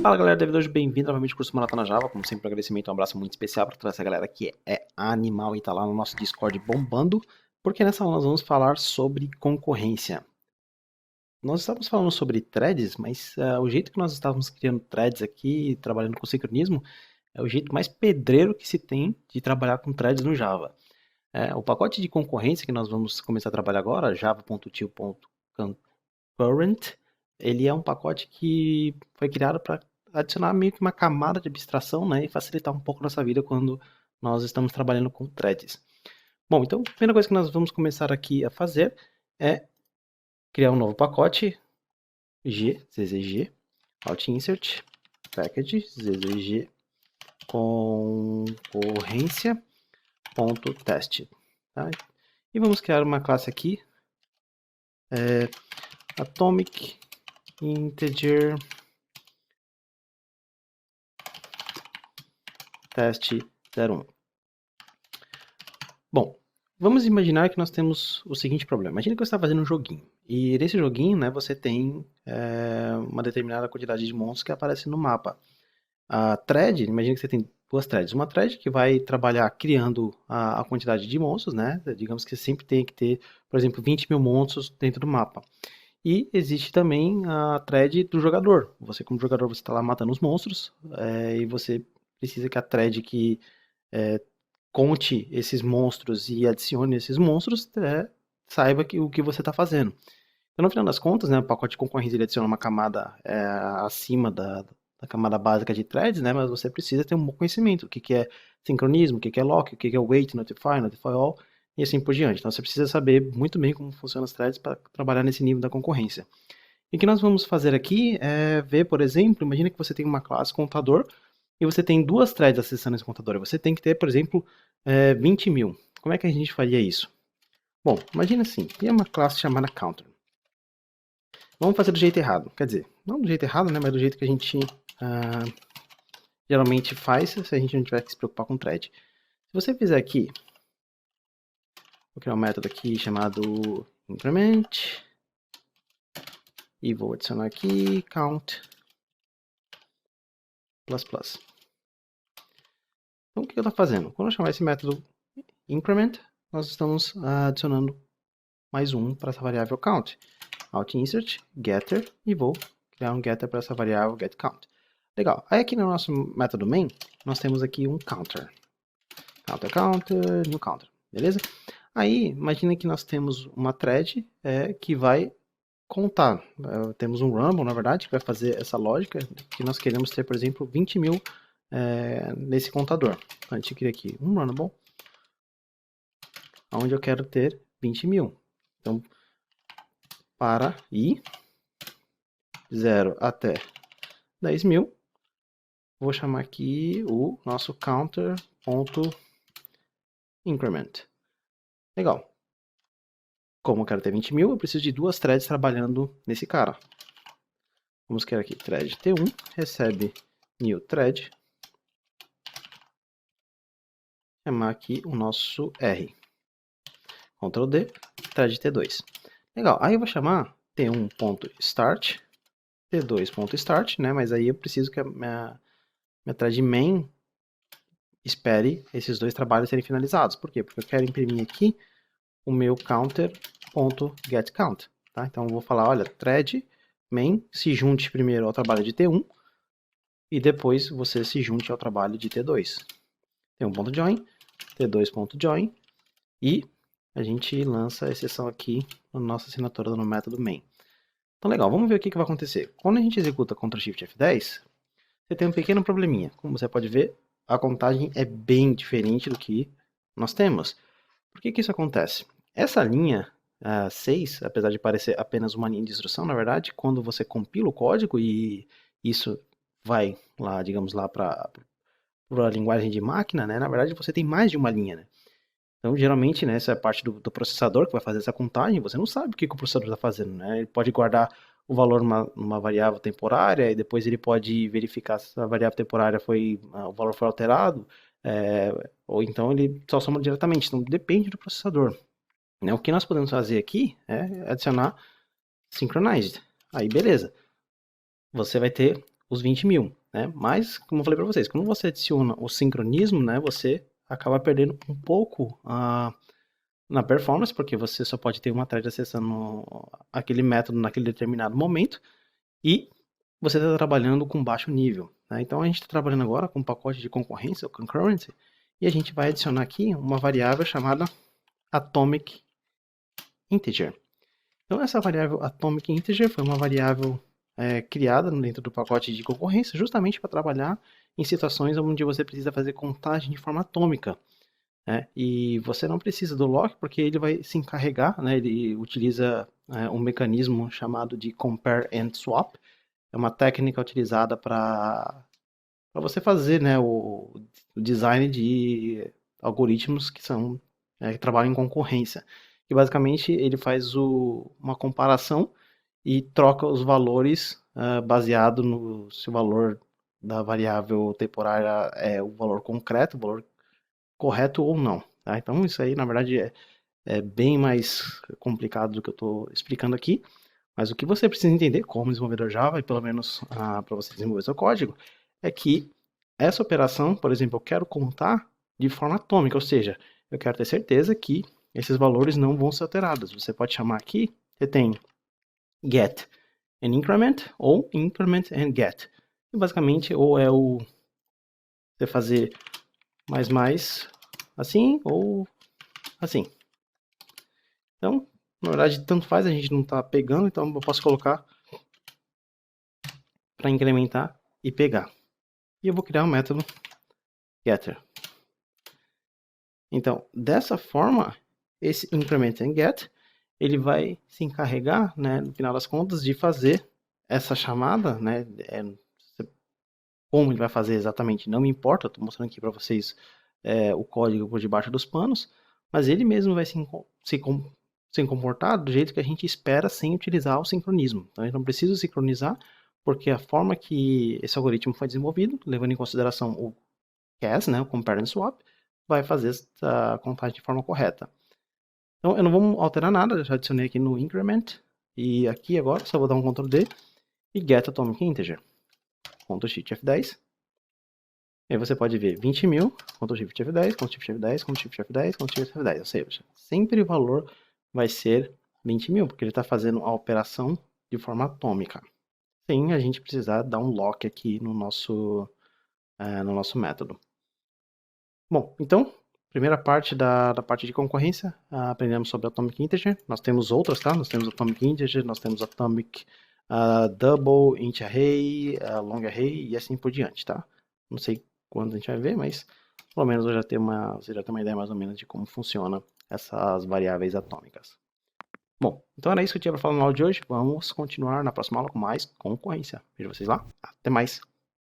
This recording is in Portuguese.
Fala galera, David hoje, bem-vindo novamente ao curso Maratona Java. Como sempre, um agradecimento, um abraço muito especial para toda essa galera que é animal e tá lá no nosso Discord bombando, porque nessa aula nós vamos falar sobre concorrência. Nós estávamos falando sobre threads, mas o jeito que nós estávamos criando threads aqui, trabalhando com sincronismo, é o jeito mais pedreiro que se tem de trabalhar com threads no Java. O pacote de concorrência que nós vamos começar a trabalhar agora, java.til.concurrent, ele é um pacote que foi criado para adicionar meio que uma camada de abstração, né, e facilitar um pouco a nossa vida quando nós estamos trabalhando com threads. Bom, então a primeira coisa que nós vamos começar aqui a fazer é criar um novo pacote, zzg, alt insert, package, zzg, concorrência.test, tá? E vamos criar uma classe aqui, atomic integer test01. Bom, vamos imaginar que nós temos o seguinte problema. Imagina que você está fazendo um joguinho. E nesse joguinho, né, você tem uma determinada quantidade de monstros que aparecem no mapa. A thread, imagina que você tem duas threads. Uma thread que vai trabalhar criando a quantidade de monstros, né? Digamos que você sempre tem que ter, por exemplo, 20 mil monstros dentro do mapa. E existe também a thread do jogador. Você, como jogador, você está lá matando os monstros e você precisa que a thread que conte esses monstros e adicione esses monstros saiba o que você está fazendo. Então, no final das contas, né, o pacote de concorrência ele adiciona uma camada acima da camada básica de threads, né, mas você precisa ter um bom conhecimento. O que é sincronismo, o que é lock, o que é wait, notify all, e assim por diante. Então, você precisa saber muito bem como funcionam as threads para trabalhar nesse nível da concorrência. E o que nós vamos fazer aqui é ver, por exemplo, imagina que você tem uma classe contador e você tem duas threads acessando esse contador. Você tem que ter, por exemplo, 20 mil. Como é que a gente faria isso? Bom, imagina assim, tem uma classe chamada counter. Vamos fazer do jeito errado. Quer dizer, não do jeito errado, né, mas do jeito que a gente geralmente faz se a gente não tiver que se preocupar com thread. Se você fizer aqui, vou criar um método aqui chamado increment e vou adicionar aqui count plus plus. Então o que eu estou fazendo? Quando eu chamar esse método increment, nós estamos adicionando mais um para essa variável count. Alt insert, getter, e vou criar um getter para essa variável getCount. Legal. Aí aqui no nosso método main, nós temos aqui um counter. Counter, new counter. Beleza? Aí, imagina que nós temos uma thread que vai contar. Temos um rumble, na verdade, que vai fazer essa lógica, que nós queremos ter, por exemplo, 20 mil nesse contador. Então, a gente cria aqui um runnable, onde eu quero ter 20 mil. Então, para i 0 até 10 mil, vou chamar aqui o nosso counter.increment. Legal. Como eu quero ter 20 mil, eu preciso de duas threads trabalhando nesse cara. Vamos criar aqui thread T1, recebe new thread, chamar aqui o nosso R. Ctrl D, thread T2. Legal, aí eu vou chamar T1.start, T2.start, né? Mas aí eu preciso que a minha thread main espere esses dois trabalhos serem finalizados. Por quê? Porque eu quero imprimir aqui o meu counter.getCount. Tá? Então eu vou falar, olha, thread main se junte primeiro ao trabalho de T1 e depois você se junte ao trabalho de T2. T1.join, T2.join e a gente lança a exceção aqui na nossa assinatura no método main. Então legal, vamos ver o que vai acontecer. Quando a gente executa Ctrl Shift F10, você tem um pequeno probleminha. Como você pode ver, a contagem é bem diferente do que nós temos. Por que isso acontece? Essa linha 6, apesar de parecer apenas uma linha de instrução, na verdade, quando você compila o código e isso vai lá, digamos lá para a linguagem de máquina, né? Na verdade você tem mais de uma linha, né? Então, geralmente, né, essa é a parte do processador que vai fazer essa contagem, você não sabe o que o processador está fazendo, né? Ele pode guardar o valor numa variável temporária e depois ele pode verificar se a variável temporária o valor foi alterado, ou então ele só soma diretamente. Então, depende do processador. Né? O que nós podemos fazer aqui é adicionar synchronized. Aí, beleza. Você vai ter os 20.000, né? Mas, como eu falei para vocês, quando você adiciona o sincronismo, né, você acaba perdendo um pouco na performance, porque você só pode ter uma thread acessando aquele método naquele determinado momento, e você está trabalhando com baixo nível, né? Então a gente está trabalhando agora com um pacote de concorrência, o concurrency, e a gente vai adicionar aqui uma variável chamada atomic integer. Então essa variável atomic integer foi uma variável criada dentro do pacote de concorrência justamente para trabalhar em situações onde você precisa fazer contagem de forma atômica. E você não precisa do lock porque ele vai se encarregar, né? Ele utiliza um mecanismo chamado de compare and swap. É uma técnica utilizada para você fazer, né, o design de algoritmos que trabalham em concorrência. E basicamente ele faz uma comparação e troca os valores baseado no se o valor da variável temporária é o valor concreto, o valor correto ou não. Tá? Então isso aí, na verdade, é bem mais complicado do que eu estou explicando aqui. Mas o que você precisa entender como desenvolvedor Java, e pelo menos para você desenvolver seu código, é que essa operação, por exemplo, eu quero contar de forma atômica, ou seja, eu quero ter certeza que esses valores não vão ser alterados. Você pode chamar aqui, você tem get and increment ou increment and get. E basicamente, ou é você fazer mais assim ou assim. Então, na verdade, tanto faz, a gente não está pegando, então eu posso colocar para incrementar e pegar. E eu vou criar um método getter. Então, dessa forma, esse increment and get, ele vai se encarregar, né, no final das contas, de fazer essa chamada, né, como ele vai fazer exatamente, não me importa, estou mostrando aqui para vocês o código por debaixo dos panos, mas ele mesmo vai se comportar do jeito que a gente espera sem utilizar o sincronismo. Então, a gente não precisa sincronizar, porque a forma que esse algoritmo foi desenvolvido, levando em consideração o CAS, né, o Compare and Swap, vai fazer essa contagem de forma correta. Então, eu não vou alterar nada, eu já adicionei aqui no increment, e aqui agora só vou dar um Ctrl D e get atomic integer. Ctrl Shift F10. E aí você pode ver 20.000, Ctrl Shift F10, Ctrl Shift F10, Ctrl Shift F10, Ctrl Shift F10. Ou seja, sempre o valor vai ser 20.000, porque ele está fazendo a operação de forma atômica. Sem a gente precisar dar um lock aqui no nosso método. Bom, então, primeira parte da parte de concorrência, aprendemos sobre Atomic Integer. Nós temos outras, tá? Nós temos Atomic Integer, nós temos Atomic Double, Int Array, Long Array e assim por diante, tá? Não sei quando a gente vai ver, mas pelo menos você já tem uma ideia mais ou menos de como funciona essas variáveis atômicas. Bom, então era isso que eu tinha para falar no áudio de hoje. Vamos continuar na próxima aula com mais concorrência. Vejo vocês lá. Até mais.